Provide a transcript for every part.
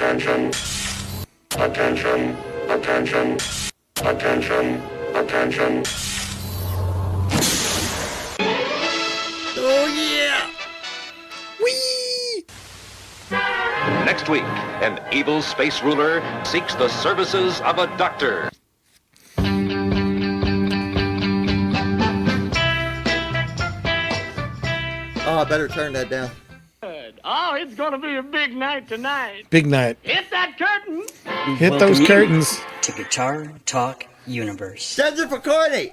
Attention. Attention. Attention. Attention. Attention. Oh yeah! Whee! Next week, an evil space ruler seeks the services of a doctor. Oh, I better turn that down. Oh, it's gonna be a big night tonight. Big night. Hit that curtain. Hit Welcome those you curtains. to Guitar Talk Universe. Send it for Corny!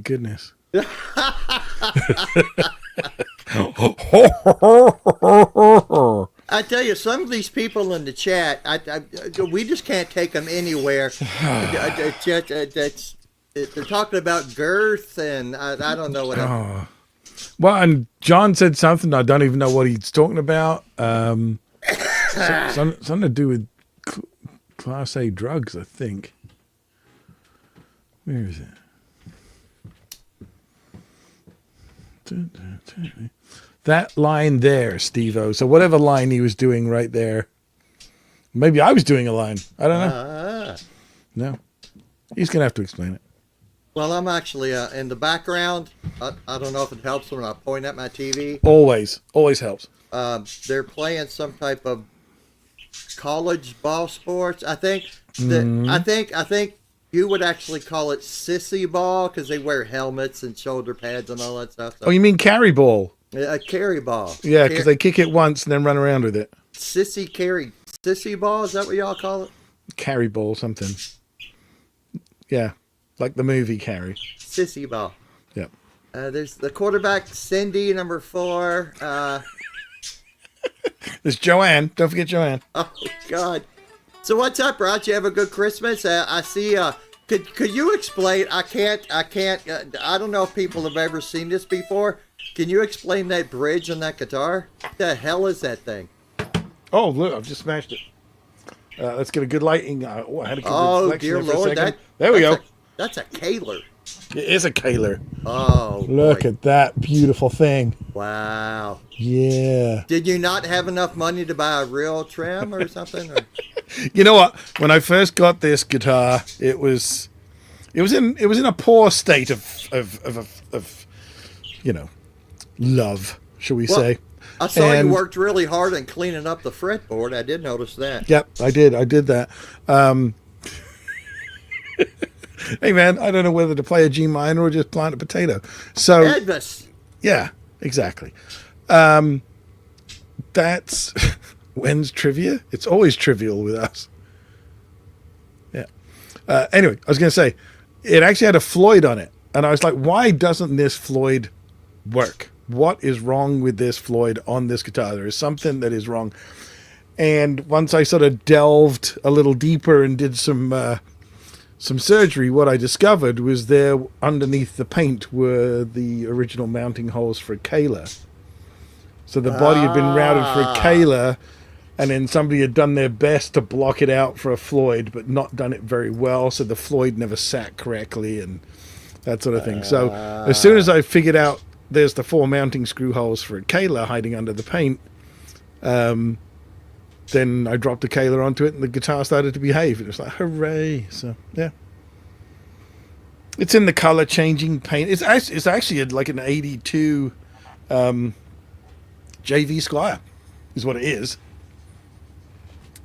goodness. I tell you, some of these people in the chat, we just can't take them anywhere. They're talking about girth, and I don't know what. Well, and John said something. I don't even know what he's talking about. Something to do with Class A drugs, I think. Where is it? That line there, Steve-O. So whatever line he was doing right there. Maybe I was doing a line. I don't know. No. He's going to have to explain it. Well, I'm actually in the background. I don't know if it helps when I point at my TV. Always helps. They're playing some type of college ball sports. I think that I think you would actually call it sissy ball because they wear helmets and shoulder pads and all that stuff. So, Oh, you mean carry ball? a carry ball. Yeah, because they kick it once and then run around with it. Sissy ball. Is that what y'all call it? Carry ball, something. Yeah, like the movie Carrie. Sissy ball. Yep. There's the quarterback, Cindy, number 4. There's Joanne. Don't forget Joanne. Oh God. So what's up, Rod? You have a good Christmas? I see. Could you explain? I can't. I don't know if people have ever seen this before. Can you explain that bridge on that guitar? What the hell is that thing? Oh, look! I've just smashed it. Let's get a good lighting. I had a good reflection dear there for a Lord! second. There we go. That's a Kaler. It is a Kaler. Oh, Look boy. at that beautiful thing. Wow. Yeah. Did you not have enough money to buy a real trim or something? Or? You know what? When I first got this guitar, it was in a poor state of love, shall we say? I saw And- you worked really hard in cleaning up the fretboard. I did notice that. Yep, I did that. Hey man, I don't know whether to play a G minor or just plant a potato. So Edvis. yeah, exactly. That's when's trivia? It's always trivial with us. Yeah. Anyway, I was going to say, it actually had a Floyd on it. And I was like, why doesn't this Floyd work? What is wrong with this Floyd on this guitar? There is something that is wrong. And once I sort of delved a little deeper and did some surgery, what I discovered was there underneath the paint were the original mounting holes for a Kaler. So the body had been routed for a Kaler, and then somebody had done their best to block it out for a Floyd, but not done it very well, so the Floyd never sat correctly and that sort of thing. So as soon as I figured out there's the 4 mounting screw holes for a Kaler hiding under the paint, then I dropped a Kaler onto it and the guitar started to behave. It was like, hooray. So, yeah. It's in the color changing paint. It's actually like an 82 JV Squire is what it is.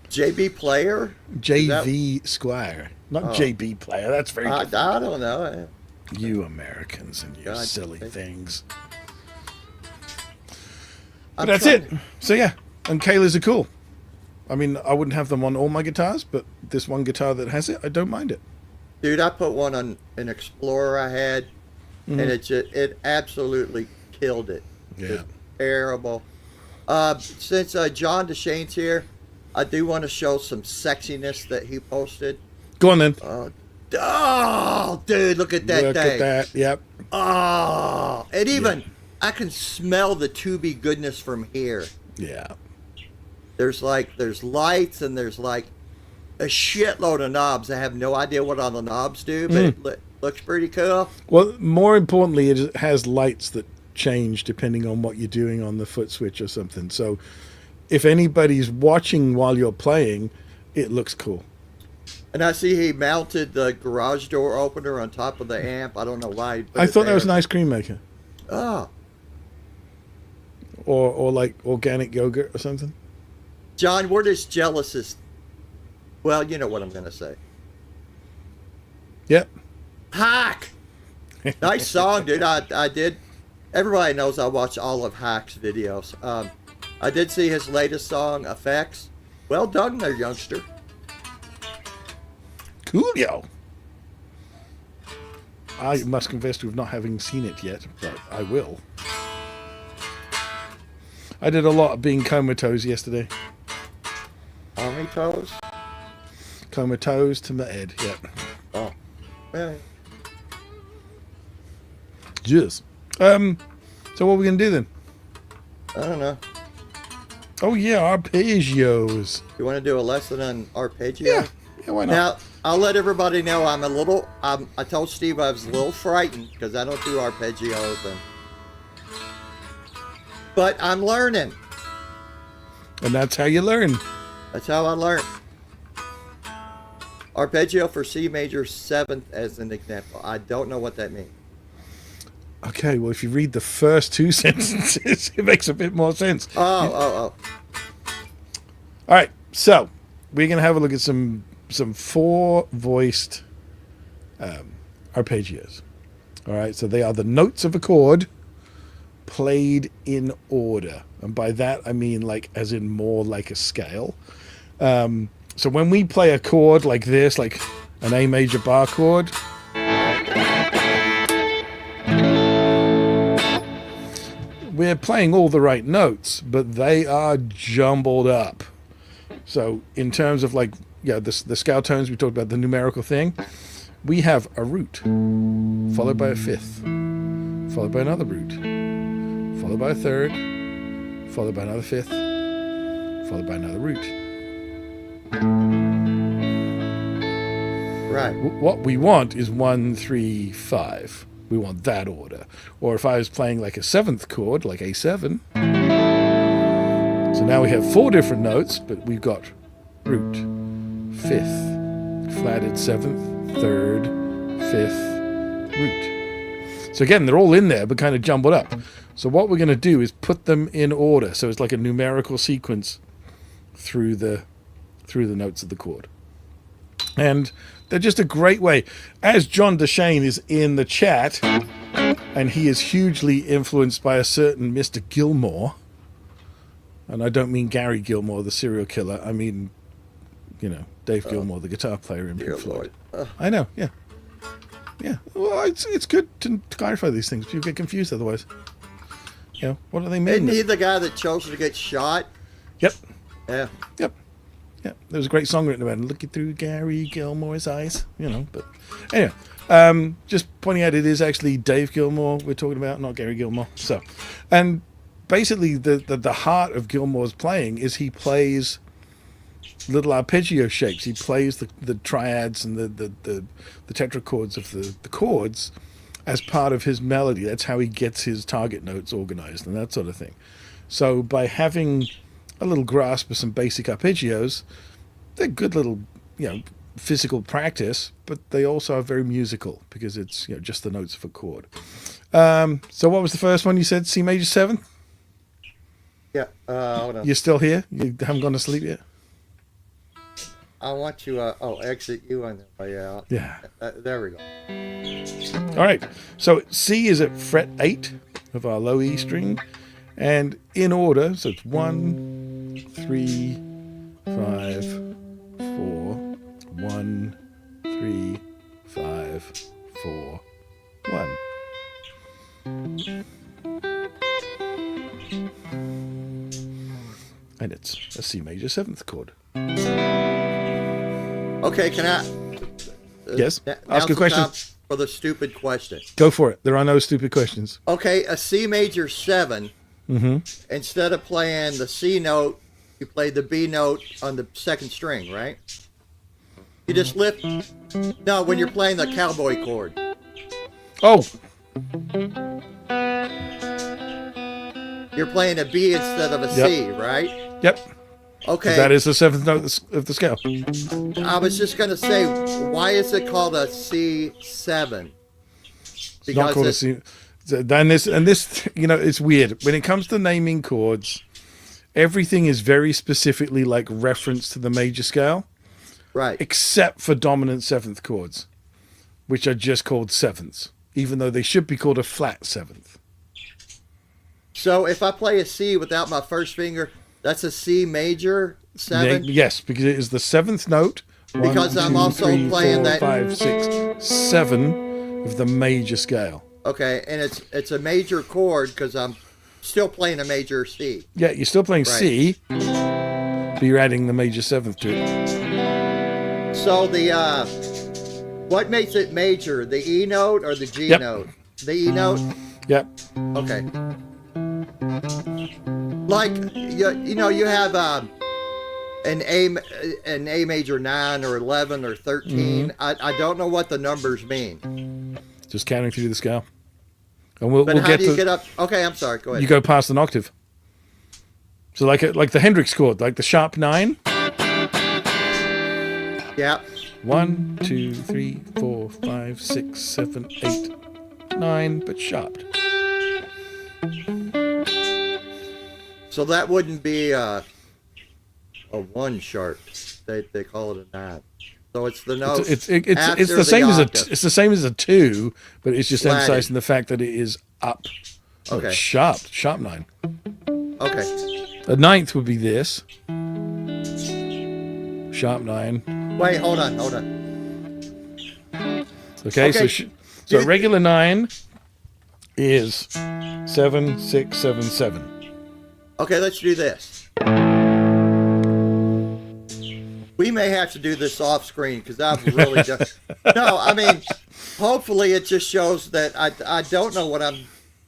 JB Player? JV Squire. Not JB Player. That's very I different. don't know. You Americans and your God, silly things. I'm But that's trying it. So, yeah. And Kalers are cool. I mean, I wouldn't have them on all my guitars, but this one guitar that has it, I don't mind it. Dude, I put one on an Explorer I had, and it absolutely killed it. Yeah. It's terrible. Since John DeShane's here, I do want to show some sexiness that he posted. Go on then. Oh, dude, look at that Look thing. at that. Yep. Oh, and even I can smell the tubey goodness from here. Yeah. There's lights and there's like a shitload of knobs. I have no idea what all the knobs do, but it looks pretty cool. Well, more importantly, it has lights that change depending on what you're doing on the foot switch or something. So if anybody's watching while you're playing, it looks cool. And I see he mounted the garage door opener on top of the amp. I don't know why. I thought that was an ice cream maker. Oh, Or like organic yogurt or something. John, where does jealousy? Well, you know what I'm going to say. Yep. Hack! Nice song, dude. I did. Everybody knows I watch all of Hack's videos. I did see his latest song, Effects. Well done there, youngster. Coolio. I must confess to not having seen it yet, but I will. I did a lot of being comatose yesterday. How many toes? Comatose to my head, yeah. Oh. Well, Yes. So what are we going to do then? I don't know. Oh, yeah, arpeggios. You want to do a lesson on arpeggio? Yeah, why not? Now, I'll let everybody know I told Steve I was a little frightened because I don't do arpeggios. But I'm learning. And that's how you learn. That's how I learn. Arpeggio for C major 7th as an example. I don't know what that means. Okay, well, if you read the first two sentences, it makes a bit more sense. Oh. All right, so we're going to have a look at some 4-voiced arpeggios. All right, so they are the notes of a chord played in order. And by that, I mean like as in more like a scale. So when we play a chord like this, like an A major bar chord, we're playing all the right notes, but they are jumbled up. So in terms of like, the scale tones, we talked about the numerical thing. We have a root, followed by a 5th, followed by another root, followed by a 3rd, followed by another 5th, followed by another root. Right. What we want is 1, 3, 5. We want that order. Or if I was playing like a 7th chord, like A7. So now we have 4 different notes, but we've got root, 5th, flatted 7th, 3rd, 5th, root. So again, they're all in there, but kind of jumbled up. So what we're going to do is put them in order. So it's like a numerical sequence through the notes of the chord. And they're just a great way. As John DeShane is in the chat, and he is hugely influenced by a certain Mr. Gilmore, and I don't mean Gary Gilmore, the serial killer. I mean, Dave Gilmore, the guitar player in Pink Floyd. I know, yeah. Yeah, well, it's good to clarify these things. People get confused otherwise. What do they mean? Isn't he the guy that chose to get shot? Yep. Yeah. Yep. Yeah, there was a great song written about it. Looking through Gary Gilmore's eyes, But anyway, just pointing out, it is actually Dave Gilmore we're talking about, not Gary Gilmore. So, and basically, the heart of Gilmore's playing is he plays little arpeggio shapes. He plays the triads and the tetrachords of the chords as part of his melody. That's how he gets his target notes organized and that sort of thing. So by having a little grasp of some basic arpeggios, they're good little, physical practice, but they also are very musical because it's, just the notes of a chord. So what was the first one you said? C major 7? Yeah. Hold on. You're still here? You haven't gone to sleep yet? I want you. Exit you on the way out. Yeah. There we go. All right. So C is at fret 8 of our low E string. And in order, so it's 1, 3, 5, 4, 1, 3, 5, 4, 1. And it's a C major 7th chord. Okay, can I? Yes. Now's Ask a the question. time for the stupid question. Go for it. There are no stupid questions. Okay, a C major 7. Mm-hmm. Instead of playing the C note, you play the B note on the 2nd string, right? You just lift. No, when you're playing the cowboy chord. Oh, You're playing a B instead of a C, right? yep. Okay. That is the 7th note of the scale. I was just going to say, why is it called a C7? It's not called a C. And this, it's weird. When it comes to naming chords, everything is very specifically like reference to the major scale. Right. Except for dominant 7th chords, which are just called 7ths, even though they should be called a flat 7th. So if I play a C without my first finger, that's a C major 7? Yes, because it is the 7th note. Because I'm also playing that- 5, 6, 7. of the major scale. Okay, and it's a major chord because I'm still playing a major C. Yeah, you're still playing Right. C, but you're adding the major seventh to it. So the what makes it major? The E note or the G Yep. note? The E note. Yep. Okay. Like you know you have an A major 9 or 11 or 13. I don't know what the numbers mean. Just counting through the scale. And we'll But how get do you to get up? Okay, I'm sorry. Go ahead. you go past an octave. So like the Hendrix chord, like the sharp 9. Yeah. 1, 2, 3, 4, 5, 6, 7, 8, 9, but sharped. So that wouldn't be a 1 sharp. They call it a 9. So it's the note. It's after the same as octave. it's the same as a 2, but it's just Flatted. emphasizing the fact that it is up. Oh, Okay. it's sharp 9. Okay. The ninth would be this. Sharp 9. Wait, hold on. Okay, Okay. so regular 9 is 7, 6, 7, 7. Okay, let's do this. We may have to do this off screen because I've really done. No, I mean, hopefully it just shows that I don't know what I'm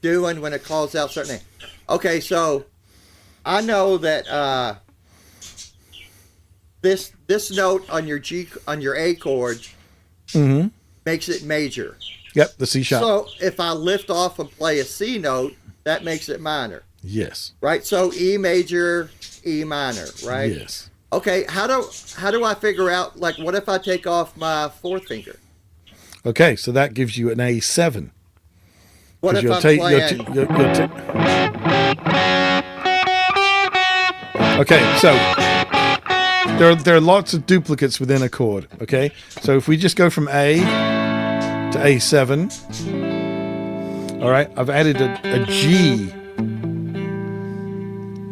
doing when it calls out certain names. Okay, so I know that this note on your A chord makes it major. Yep, the C sharp. So if I lift off and play a C note, that makes it minor, Yes. right? So E major, E minor, right? Yes. Okay, how do I figure out, like, what if I take off my 4th finger? Okay, so that gives you an A7. What if You'll I'm take- you'll playing? t- you'll ta- Okay, so there are lots of duplicates within a chord. Okay, so if we just go from A to A7, all right, I've added a G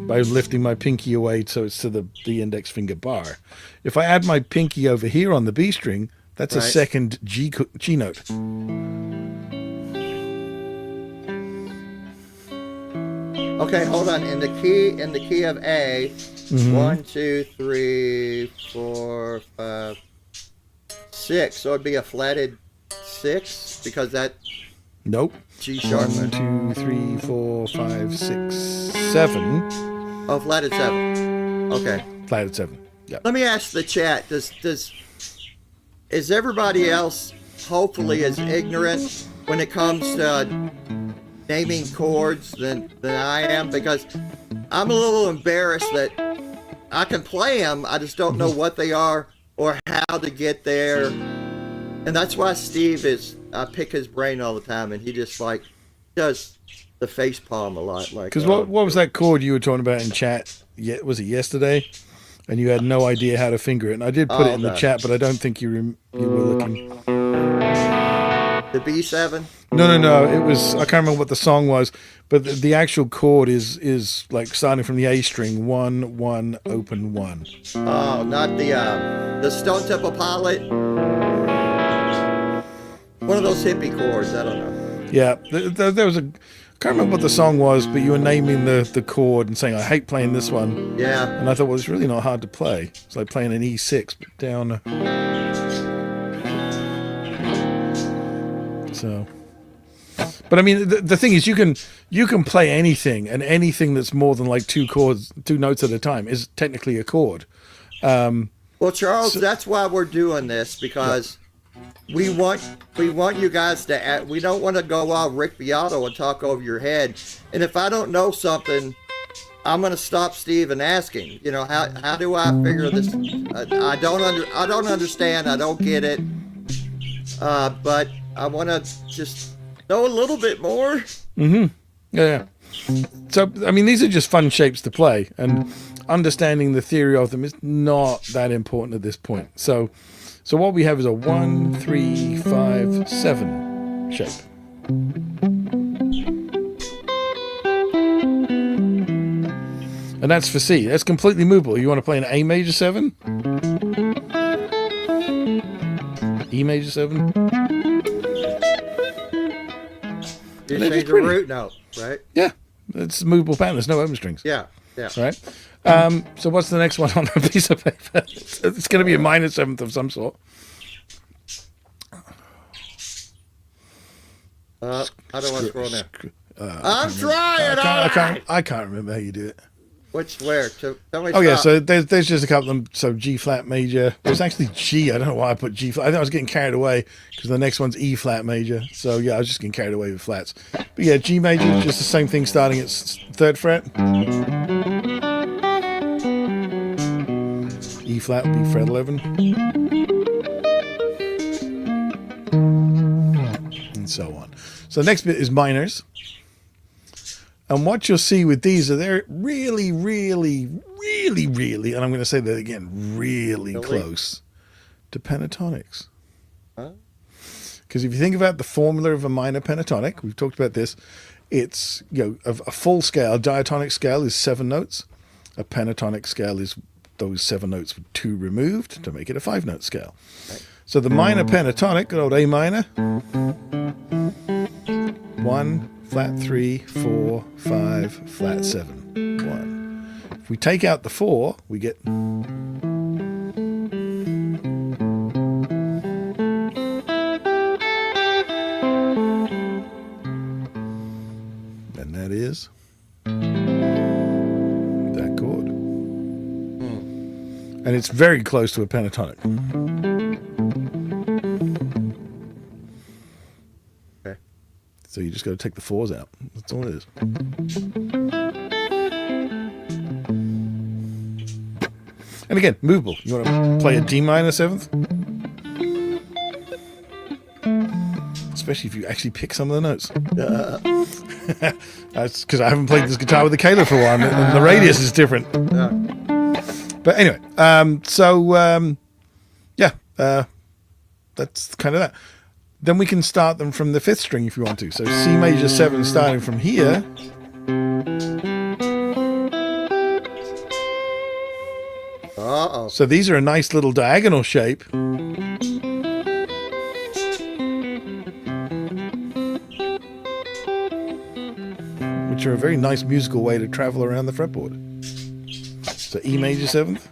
by lifting my pinky away so it's to the index finger bar. If I add my pinky over here on the B string, that's a Right. second G note. Okay, hold on. In the key of A, 1, 2, 3, 4, 5, 6. So it'd be a flatted 6 because that Nope. G sharp. 1, 2, 3, 4, 5, 6, 7. Oh, flatted 7. Okay. Flatted 7. Yep. Let me ask the chat. Is everybody else hopefully as ignorant when it comes to naming chords than I am? Because I'm a little embarrassed that I can play them, I just don't know what they are or how to get there. And that's why Steve I pick his brain all the time, and he just like does the face palm a lot. Like, Because what was that chord you were talking about in chat? Was it yesterday? And you had no idea how to finger it. And I did put it in the no. chat, but I don't think you were looking. The B7? No. It was, I can't remember what the song was, but the actual chord is like starting from the A string, 1, 1, open 1. Oh, not the Stone Temple Pilot. One of those hippie chords. I don't know. Yeah, there was I can't remember what the song was, but you were naming the chord and saying, I hate playing this one. Yeah. And I thought, well, it's really not hard to play. It's like playing an E6, but down. So, but I mean, the thing is, you can play anything, and anything that's more than like two notes at a time is technically a chord. Well, Charles, that's why we're doing this, because we want you guys to. We don't want to go all Rick Beato and talk over your head. And if I don't know something, I'm going to stop Steve and ask him. You know, how do I figure this? I don't understand. I don't get it. But I want to just know a little bit more. Mm-hmm. Yeah. So, I mean, these are just fun shapes to play, and understanding the theory of them is not that important at this point. So what we have is a 1, 3, 5, 7 shape. And that's for C. That's completely movable. You want to play an A major 7? E major 7? You They're change just the pretty. root note, right? Yeah, it's a movable pattern. There's no open strings. Yeah, yeah. Right. So what's the next one on the piece of paper? It's going to be a minor seventh of some sort. How do I scroll now? I'm trying. I can't remember how you do it. Which where? Tell me. Oh yeah, stop. so there's just a couple of them. So G flat major. It's actually G. I don't know why I put G flat. I think I was getting carried away because the next one's E flat major. So yeah, I was just getting carried away with flats. But yeah, G major, just the same thing, starting at third fret. E flat would be fret 11, and so on. So the next bit is minors. And what you'll see with these are they're really, really, really, really, and I'm going to say that again, really close to pentatonics. Because if you think about the formula of a minor pentatonic, we've talked about this, it's, a full scale, diatonic scale is 7 notes. A pentatonic scale is those 7 notes with 2 removed to make it a 5-note scale. So the minor pentatonic, good old A minor, 1, flat 3, 4, 5, flat 7, 1. If we take out the 4, we get... And that is that chord. And it's very close to a pentatonic. So you just got to take the 4s out. That's all it is. And again, movable. You want to play a D minor 7th? Especially if you actually pick some of the notes. That's because I haven't played this guitar with the Kayla for a while, and the radius is different. But anyway, that's kind of that. Then we can start them from the 5th string if you want to. So C major 7 starting from here. Uh-oh. So these are a nice little diagonal shape. Which are a very nice musical way to travel around the fretboard. So E major 7th.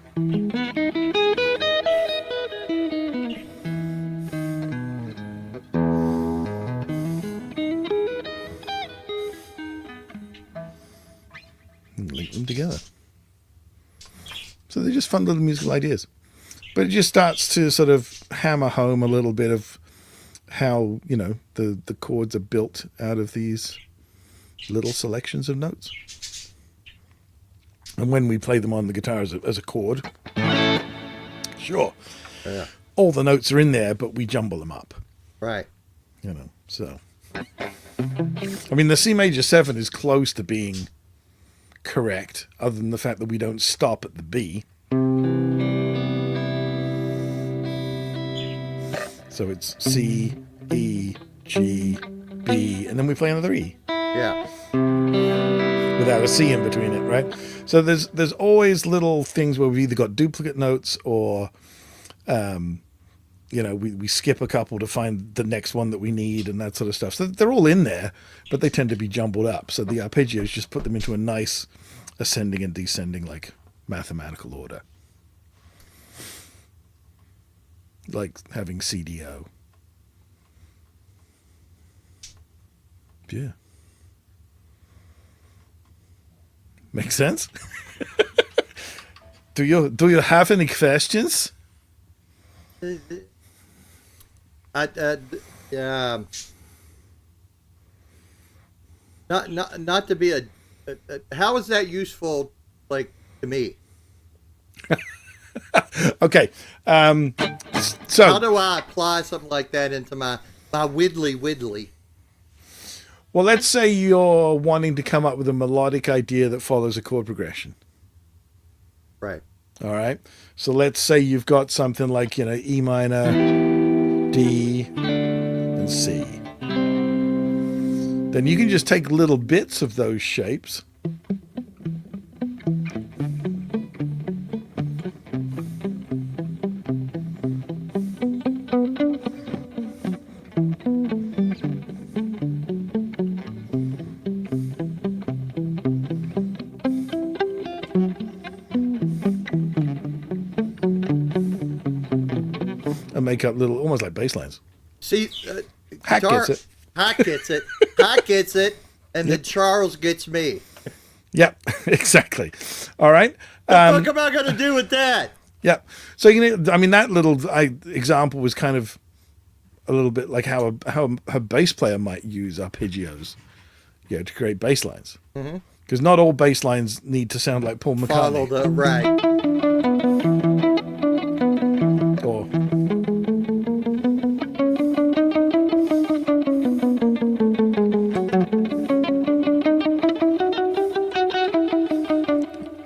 Link them together. So they're just fun little musical ideas. But it just starts to sort of hammer home a little bit of how, the chords are built out of these little selections of notes. And when we play them on the guitar as a chord, sure, all the notes are in there, but we jumble them up. Right. So. I mean, the C major 7 is close to being correct, other than the fact that we don't stop at the B. So it's C, E, G, B, and then we play another E. Yeah. Without a C in between it, right? So there's always little things where we've either got duplicate notes or, we skip a couple to find the next one that we need and that sort of stuff. So they're all in there, but they tend to be jumbled up. So the arpeggios just put them into a nice ascending and descending, like mathematical order. Like having CDO. Yeah. Makes sense? Do you have any questions? Not to be a how is that useful, like, to me? Okay. So How do I apply something like that into my widdly? well, let's say you're wanting to come up with a melodic idea that follows a chord progression. Right. All right. So let's say you've got something like, E minor, D, and C. Then you can just take little bits of those shapes make up little, almost like bass lines. See, Hack gets it. Hack gets it. Hack gets it, and then Charles gets me. Yep, exactly. All right. What am I gonna do with that? Yeah. So that little example was kind of a little bit like how a bass player might use arpeggios, to create bass lines. Because not all bass lines need to sound like Paul McCartney. Follow the right. Or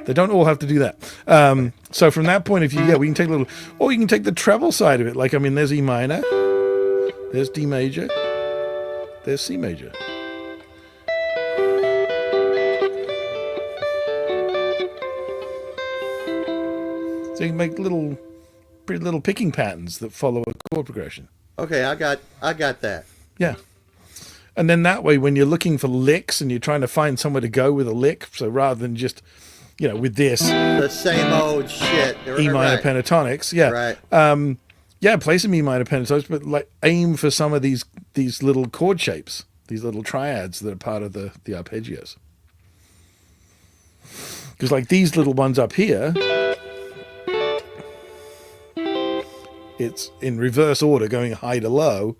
they don't all have to do that. So from that point of view, we can take or you can take the treble side of it. Like, there's E minor, there's D major, there's C major. So you can make pretty little picking patterns that follow a chord progression. Okay, I got that. Yeah. And then that way, when you're looking for licks and you're trying to find somewhere to go with a lick, so rather than just, with this The same old shit. E minor Right. pentatonics, Right. play some E minor pentatonics, but aim for some of these little chord shapes, these little triads that are part of the arpeggios. Because like these little ones up here, it's in reverse order, going high to low,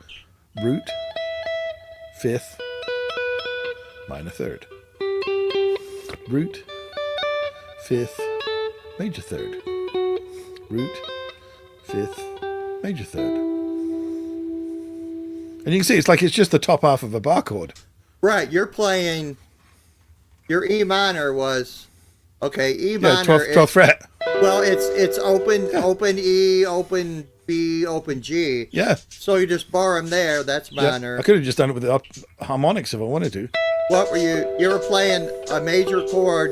root, fifth, minor third, root, fifth, major third, root, fifth, major third. And you can see it's just the top half of a bar chord. Right, you're playing. Your E minor was E minor. 12th fret. Well, it's open E, open B, open G. Yeah. So you just bar them there. That's minor. I could have just done it with the harmonics if I wanted to. What were you? You were playing a major chord.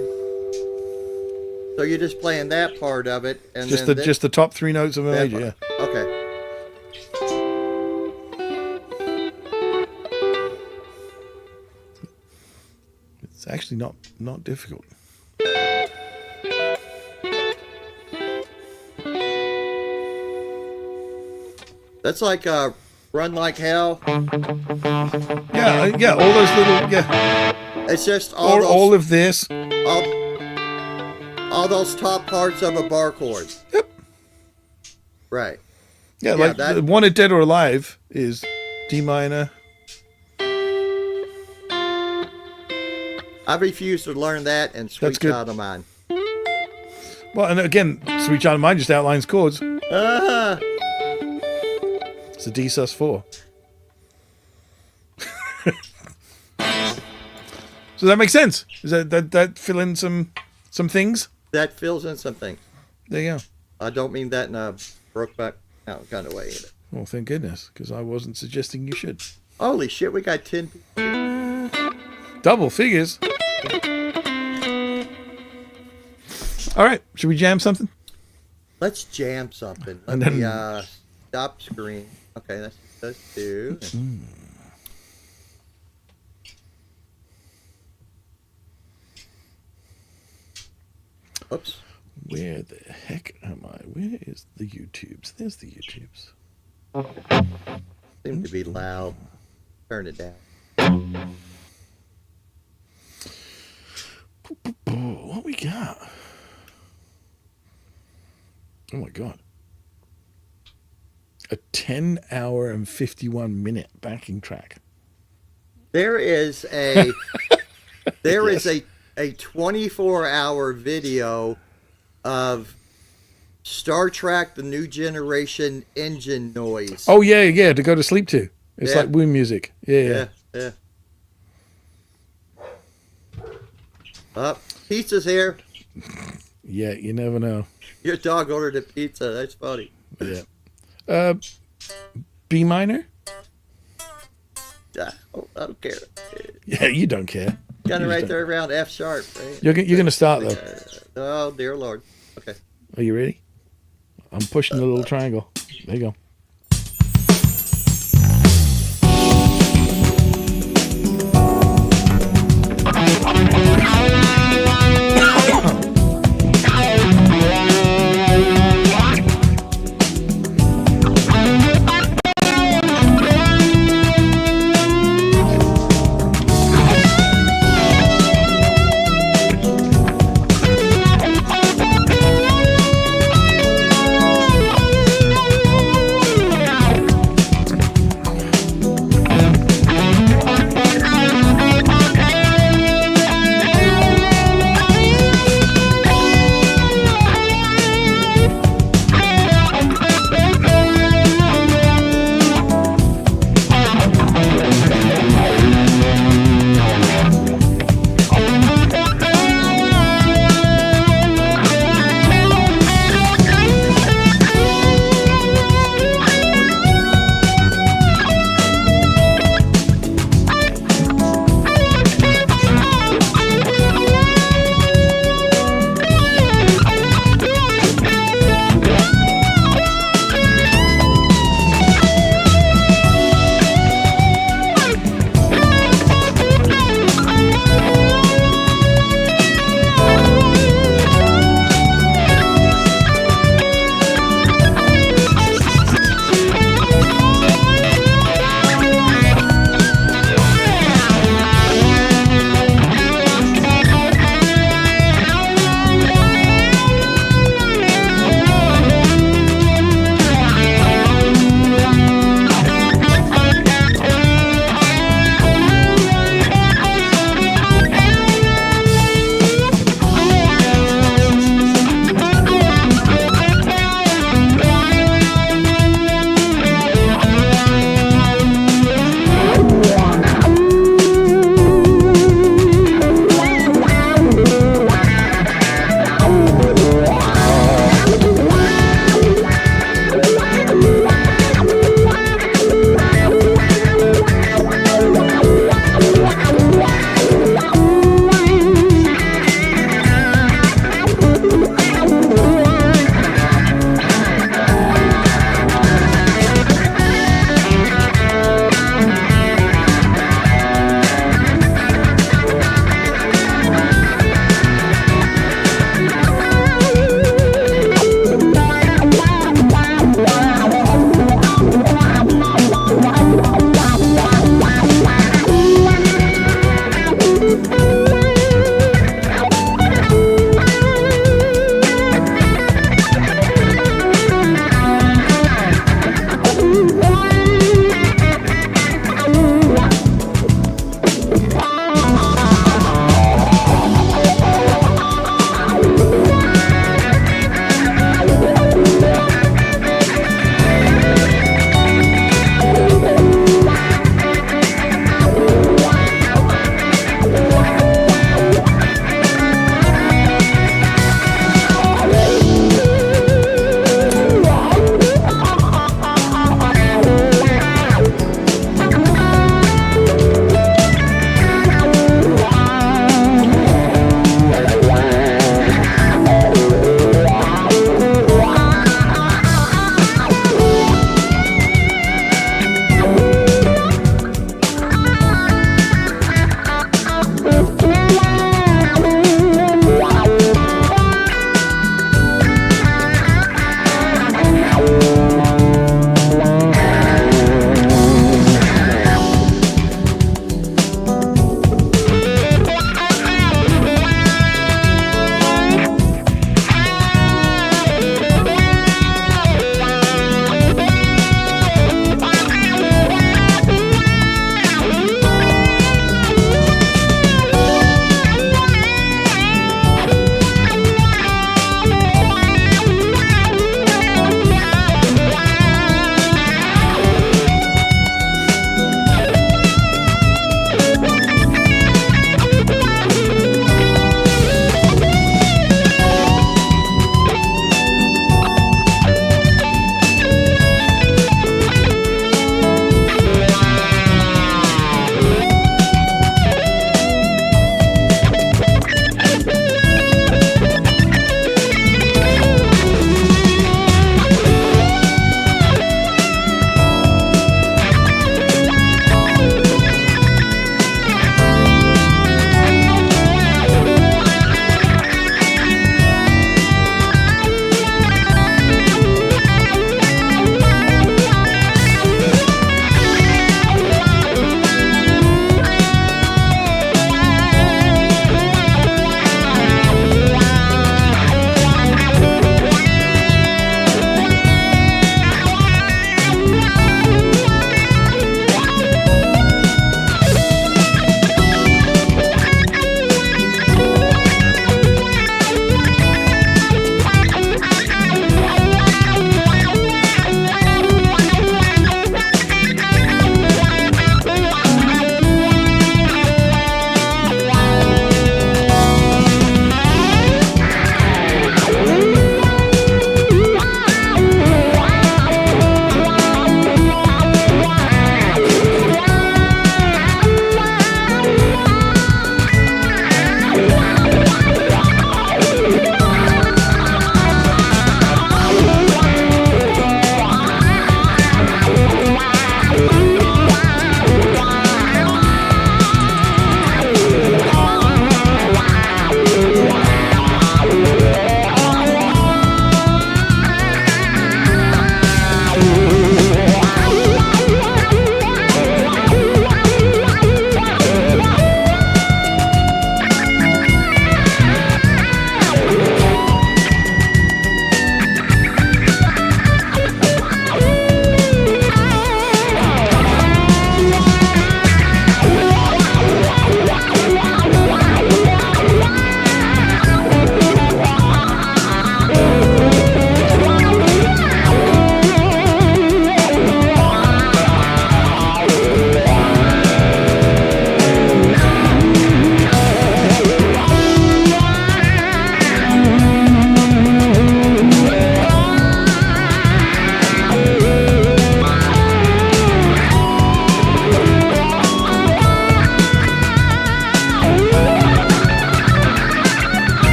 So you're just playing that part of it, and Just then the top three notes of a that major. Yeah. part. Okay. It's actually not difficult. That's like Run Like Hell. Yeah. All those little It's just all of this. all those top parts of a bar chord. Yep. Right. Yeah, Yeah, like that- Wanted Dead or Alive is D minor. I refuse to learn that and That's Sweet good. Child of Mine. Well, and again, Sweet Child of Mine just outlines chords. Ah, It's a D sus4. So that makes sense. Is that fill in some things? that fills in something. There you go. I don't mean that in a Brokeback Mountain kind of way. Well, thank goodness, because I wasn't suggesting you should. Holy shit, we got 10 people. Double figures. All right, should we jam something? Let's jam something. Let And then- me stop screen. Okay, let's do. Oops. Where the heck am I? Where is the YouTubes? There's the YouTubes. Seem to be loud. Turn it down. What we got? Oh my god. A 10-hour and 51-minute backing track. There is a a 24-hour video of Star Trek: The New Generation engine noise. Oh yeah, to go to sleep to. It's Yeah. like womb music. Yeah. yeah. Pizza's here. Yeah, you never know. Your dog ordered a pizza. That's funny. Yeah. B minor? I don't care. Yeah, you don't care. Got it You right just there around F sharp. Right? You're going to start though. Oh dear Lord. Okay. Are you ready? I'm pushing the little triangle. There you go.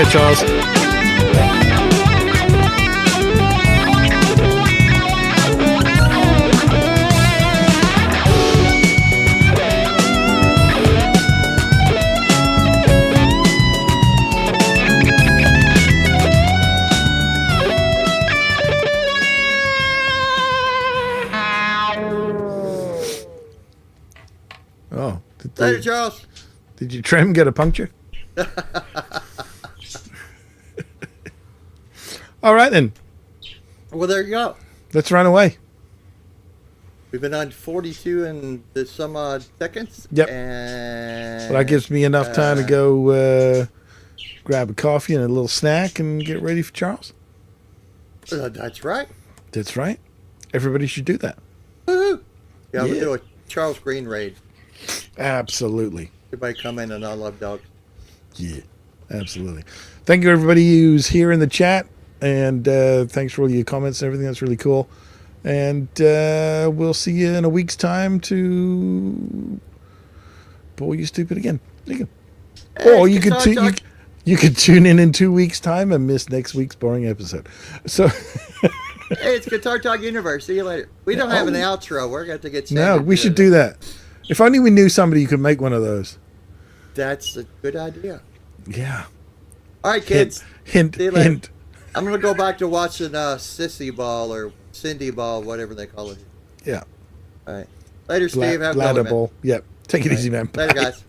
care, Charles. Oh, Later, Charles. did your trim get a puncture? All right, then. Well, there you go. Let's run away. We've been on 42 and some odd seconds. Yep. And Well, that gives me enough time to go grab a coffee and a little snack and get ready for Charles. That's right. That's right. Everybody should do that. Woohoo! Yeah, we'll Yeah. do a Charles Green raid. Absolutely. Everybody come in and I love dogs. Yeah, absolutely. Thank you, everybody who's here in the chat. And thanks for all your comments and everything. That's really cool. And we'll see you in a week's time to bore you stupid again. There you go. Hey, Or you could Guitar Talk. you could tune in 2 weeks' time and miss next week's boring episode. So Hey, it's Guitar Talk Universe. See you later. We don't have an outro. We're going to get no, Sandra we to should do do that. If only we knew somebody who could make one of those. That's a good idea. Yeah. All right, kids. Hint, See you later. hint. I'm going to go back to watching Sissy Ball or Cindy Ball, whatever they call it. Yeah. All right. Later, Steve. Have a good Bladder one, man. ball. Yep. Take it easy, man. Later, Bye. guys.